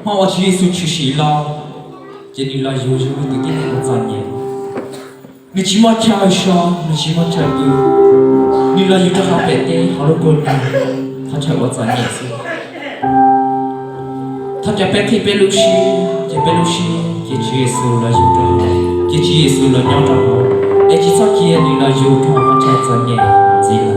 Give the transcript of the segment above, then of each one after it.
我去耶稣去洗了，这里来有什么的给我赞耶？你起码跳一下，你起码跳步，你来有这好白的，好了过年，他才我赞耶稣。他จะเป็นที่เป็นลูกชีจะเป็นลูกชีจะชื่อเยซูละอยู่ต่อจะชื่อเยซูละยาวต่อไอ้ที่สักเกียร์นี่ละอยู่ต่อมันใช่จันเย่จีละ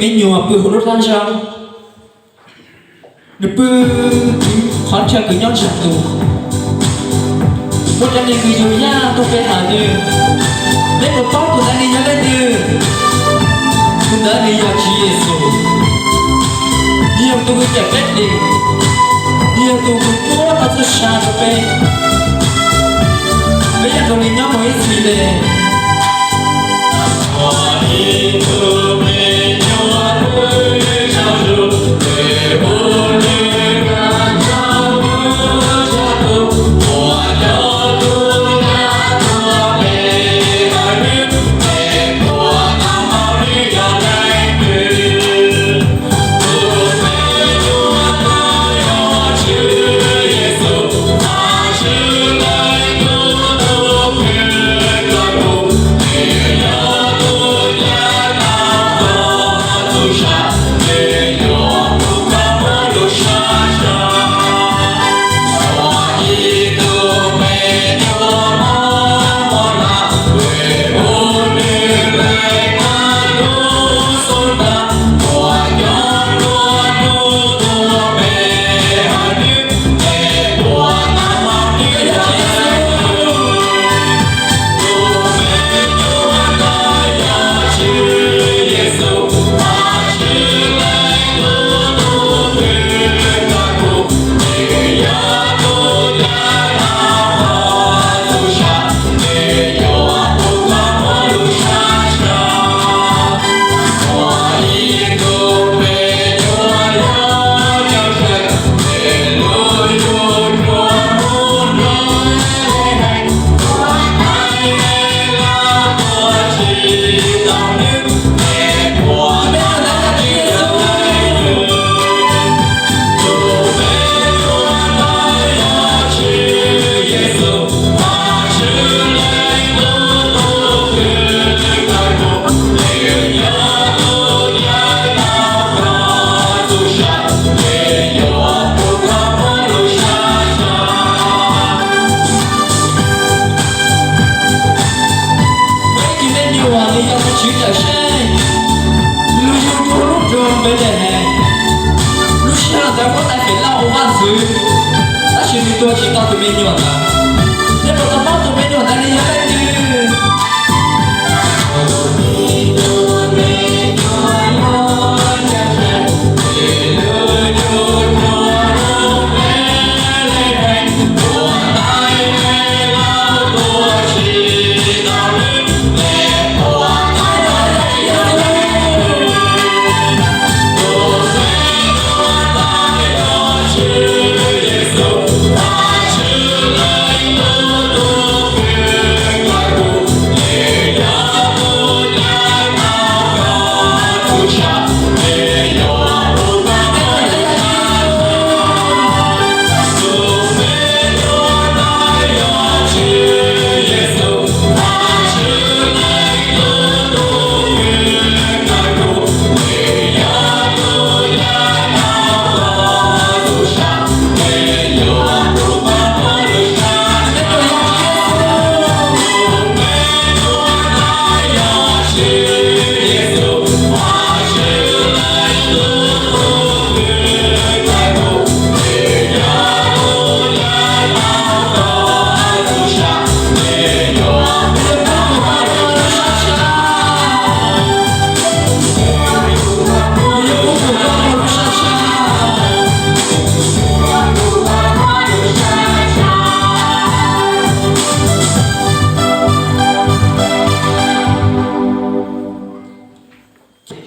kì mấy nhiều bữa hồ lót ra sao được bữa khoản chơi cứ nhón chặt tù một trăm年佢做呀都俾下你，你個包括你有咩啲，佢那你有主耶穌，你有到佢嘅咩啲，你有到佢多到做啥都俾，你有到你有冇一次咧？我一路沒有會長路，對我你看着我家路，我要。Tôi chỉ tao tụi mình nhiều hả? Nếu mà tao móc tụi mình nhiều hả? Thì nhớ lên đi.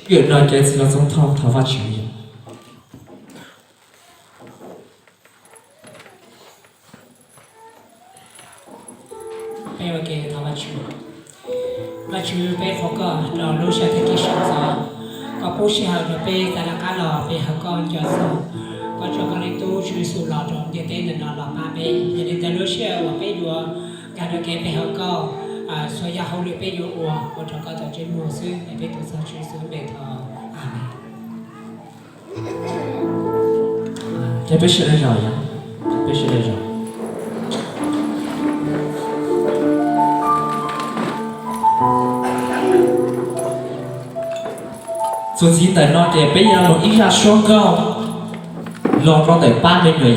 Chuyện này cái gì là giống thao thao phát triển. Bây giờ cái thao phát triển. Mà chú bây khó có là lúc sẽ thấy cái sáng gió. Có bố sĩ hào được bây cả là cá lò bây hào con cho số. Có cho con lấy tu chú sụ lò trộn để tên là nó lò ba bây. Cho nên ta lúc sẽ và bây đùa cả được cái bây hào con. So ya hậu lực bây giờ ủa và cho con tạo trên mùa xuân để bây tu sao chú sụ để thọ. Amen. Cái biết sự đây rồi nhá. Biết sự đây rồi. số gì tại nó để bây giờ nó ít ra số cao lo có thể bán lên người